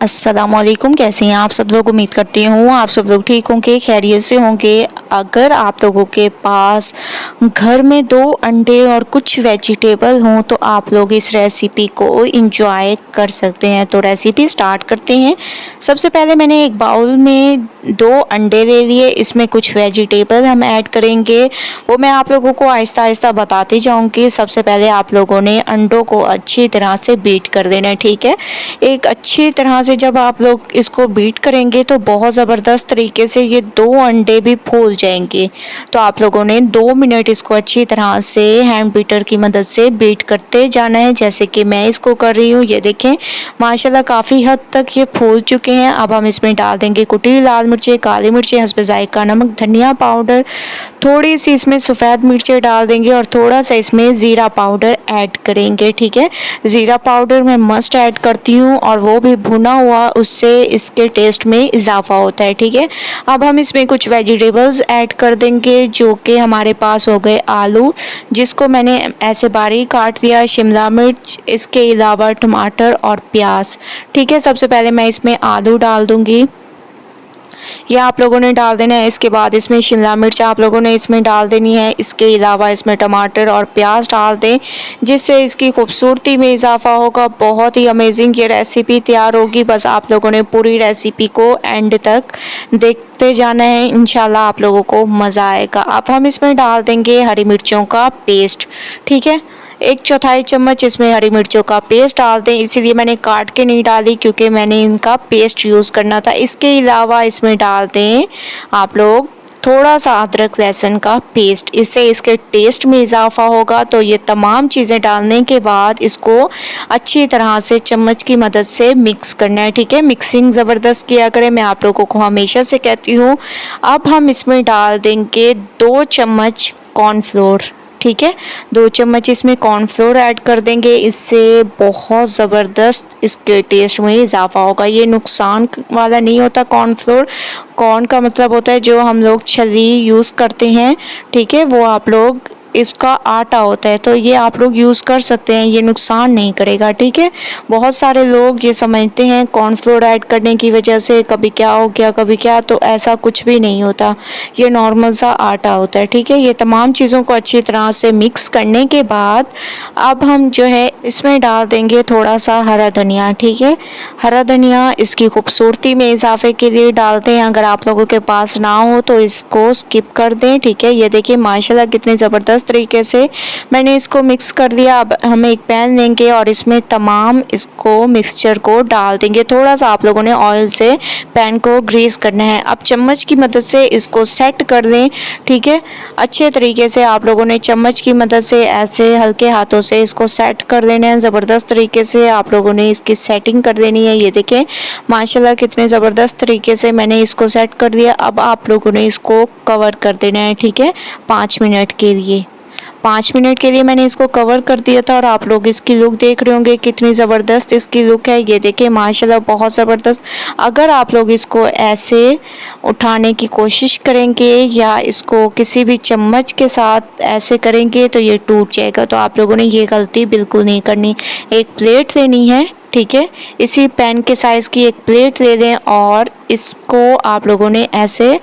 अस्सलामुअलैकुम। कैसे हैं आप सब लोग? उम्मीद करती हूँ आप सब लोग ठीक होंगे, खैरियत से होंगे। अगर आप लोगों के पास घर में 2 अंडे और कुछ वेजिटेबल हों तो आप लोग इस रेसिपी को इंजॉय कर सकते हैं। तो रेसिपी स्टार्ट करते हैं। सबसे पहले मैंने एक बाउल में 2 अंडे ले लिए, इसमें कुछ वेजिटेबल हम ऐड करेंगे, वो मैं आप लोगों को आहिस्ता आहिस्ता बताती जाऊँगी। सबसे पहले आप लोगों ने अंडों को अच्छी तरह से बीट कर देना है, ठीक है। एक अच्छी तरह से जब आप लोग इसको बीट करेंगे तो बहुत ज़बरदस्त तरीके से ये 2 अंडे भी फूल जाएंगे। तो आप लोगों ने 2 मिनट इसको अच्छी तरह से हैंड बीटर की मदद से बीट करते जाना है, जैसे कि मैं इसको कर रही हूँ। ये देखें माशाल्लाह काफ़ी हद तक ये फूल चुके हैं। अब हम इसमें डाल देंगे कुटी हुई लाल मिर्चें, काली मिर्चें, हस्ब ज़ायका नमक, धनिया पाउडर, थोड़ी सी इसमें सफ़ेद मिर्चें डाल देंगे और थोड़ा सा इसमें ज़ीरा पाउडर ऐड करेंगे, ठीक है। ज़ीरा पाउडर मैं मस्ट ऐड करती हूँ और वो भी भुना हुआ, उससे इसके टेस्ट में इजाफा होता है, ठीक है। अब हम इसमें कुछ वेजिटेबल्स ऐड कर देंगे, जो कि हमारे पास हो गए आलू, जिसको मैंने ऐसे बारीक काट लिया, शिमला मिर्च, इसके अलावा टमाटर और प्याज, ठीक है। सबसे पहले मैं इसमें आलू डाल दूँगी, ये आप लोगों ने डाल देना है। इसके बाद इसमें शिमला मिर्च आप लोगों ने इसमें डाल देनी है। इसके अलावा इसमें टमाटर और प्याज डाल दें, जिससे इसकी खूबसूरती में इजाफा होगा। बहुत ही अमेजिंग ये रेसिपी तैयार होगी। बस आप लोगों ने पूरी रेसिपी को एंड तक देखते जाना है, इंशाल्लाह आप लोगों को मज़ा आएगा। अब हम इसमें डाल देंगे हरी मिर्चों का पेस्ट, ठीक है। 1/4 चम्मच इसमें हरी मिर्चों का पेस्ट डाल दें, इसीलिए मैंने काट के नहीं डाली क्योंकि मैंने इनका पेस्ट यूज़ करना था। इसके अलावा इसमें डाल दें आप लोग थोड़ा सा अदरक लहसुन का पेस्ट, इससे इसके टेस्ट में इजाफा होगा। तो ये तमाम चीज़ें डालने के बाद इसको अच्छी तरह से चम्मच की मदद से मिक्स करना है, ठीक है। मिक्सिंग ज़बरदस्त किया करें, मैं आप लोगों को हमेशा से कहती हूँ। अब हम इसमें डाल देंगे 2 चम्मच कॉर्नफ्लोर, ठीक है। 2 चम्मच इसमें कॉर्नफ्लोर ऐड कर देंगे, इससे बहुत ज़बरदस्त इसके टेस्ट में इजाफा होगा। ये नुकसान वाला नहीं होता कॉर्नफ्लोर। कॉर्न का मतलब होता है जो हम लोग छली यूज़ करते हैं, ठीक है, वो आप लोग इसका आटा होता है, तो ये आप लोग यूज़ कर सकते हैं, ये नुकसान नहीं करेगा, ठीक है। बहुत सारे लोग ये समझते हैं कॉर्नफ्लोर ऐड करने की वजह से कभी क्या हो गया कभी क्या, तो ऐसा कुछ भी नहीं होता। ये नॉर्मल सा आटा होता है, ठीक है। ये तमाम चीज़ों को अच्छी तरह से मिक्स करने के बाद अब हम जो है इसमें डाल देंगे थोड़ा सा हरा धनिया, ठीक है। हरा धनिया इसकी खूबसूरती में इजाफे के लिए डालते हैं। अगर आप लोगों के पास ना हो तो इसको स्किप कर दें, ठीक है। ये देखिए माशाल्लाह कितने ज़बरदस्त तरीके से मैंने इसको मिक्स कर दिया। अब हम एक पैन लेंगे और इसमें तमाम इसको मिक्सचर को डाल देंगे। थोड़ा सा आप लोगों ने ऑयल से पैन को ग्रीस करना है। अब चम्मच की मदद से इसको सेट कर दें, ठीक है। अच्छे तरीके से आप लोगों ने चम्मच की मदद से ऐसे हल्के हाथों से इसको सेट कर देना है। ज़बरदस्त तरीके से आप लोगों ने इसकी सेटिंग कर देनी है। ये देखें माशाल्लाह कितने ज़बरदस्त तरीके से मैंने इसको सेट कर दिया। अब आप लोगों ने इसको कवर कर देना है, ठीक है, 5 मिनट के लिए। 5 मिनट के लिए मैंने इसको कवर कर दिया था और आप लोग इसकी लुक देख रहे होंगे कितनी ज़बरदस्त इसकी लुक है। ये देखिए माशाल्लाह बहुत ज़बरदस्त। अगर आप लोग इसको ऐसे उठाने की कोशिश करेंगे या इसको किसी भी चम्मच के साथ ऐसे करेंगे तो ये टूट जाएगा, तो आप लोगों ने ये गलती बिल्कुल नहीं करनी। एक प्लेट लेनी है, ठीक है, इसी पैन के साइज़ की एक प्लेट ले लें और इसको आप लोगों ने ऐसे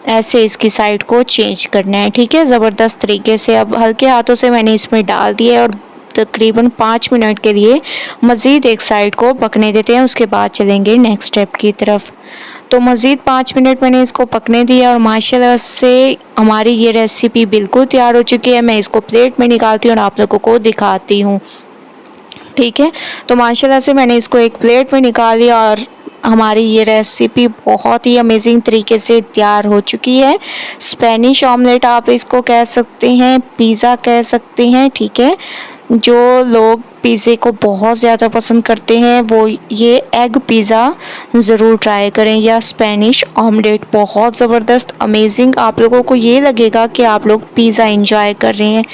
ऐसे इसकी साइड को चेंज करना है, ठीक है, ज़बरदस्त तरीके से। अब हल्के हाथों से मैंने इसमें डाल दिया और तकरीबन 5 मिनट के लिए मज़ीद एक साइड को पकने देते हैं, उसके बाद चलेंगे नेक्स्ट स्टेप की तरफ। तो मज़ीद 5 मिनट मैंने इसको पकने दिया और माशाल्लाह से हमारी ये रेसिपी बिल्कुल तैयार हो चुकी है। मैं इसको प्लेट में निकालती हूँ और आप लोगों को दिखाती हूँ, ठीक है। तो माशाल्लाह से मैंने इसको एक प्लेट में निकाल लिया और हमारी ये रेसिपी बहुत ही अमेजिंग तरीके से तैयार हो चुकी है। स्पेनिश ऑमलेट आप इसको कह सकते हैं, पिज़्ज़ा कह सकते हैं, ठीक है। जो लोग पिज़्ज़े को बहुत ज़्यादा पसंद करते हैं वो ये एग पिज़्ज़ा ज़रूर ट्राई करें या स्पेनिश ऑमलेट, बहुत ज़बरदस्त अमेजिंग। आप लोगों को ये लगेगा कि आप लोग पिज़्ज़ा एंजॉय कर रहे हैं।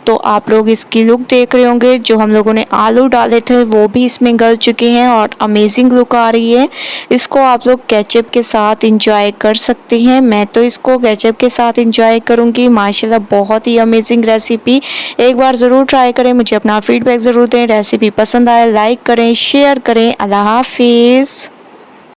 तो आप लोग इसकी लुक देख रहे होंगे, जो हम लोगों ने आलू डाले थे वो भी इसमें गल चुके हैं और अमेजिंग लुक आ रही है। इसको आप लोग केचप के साथ इंजॉय कर सकते हैं। मैं तो इसको केचप के साथ इंजॉय करूँगी। माशाल्लाह बहुत ही अमेजिंग रेसिपी, एक बार ज़रूर ट्राई करें। मुझे अपना फीडबैक ज़रूर दें। रेसिपी पसंद आए लाइक करें, शेयर करें। अल्लाह हाफिज़।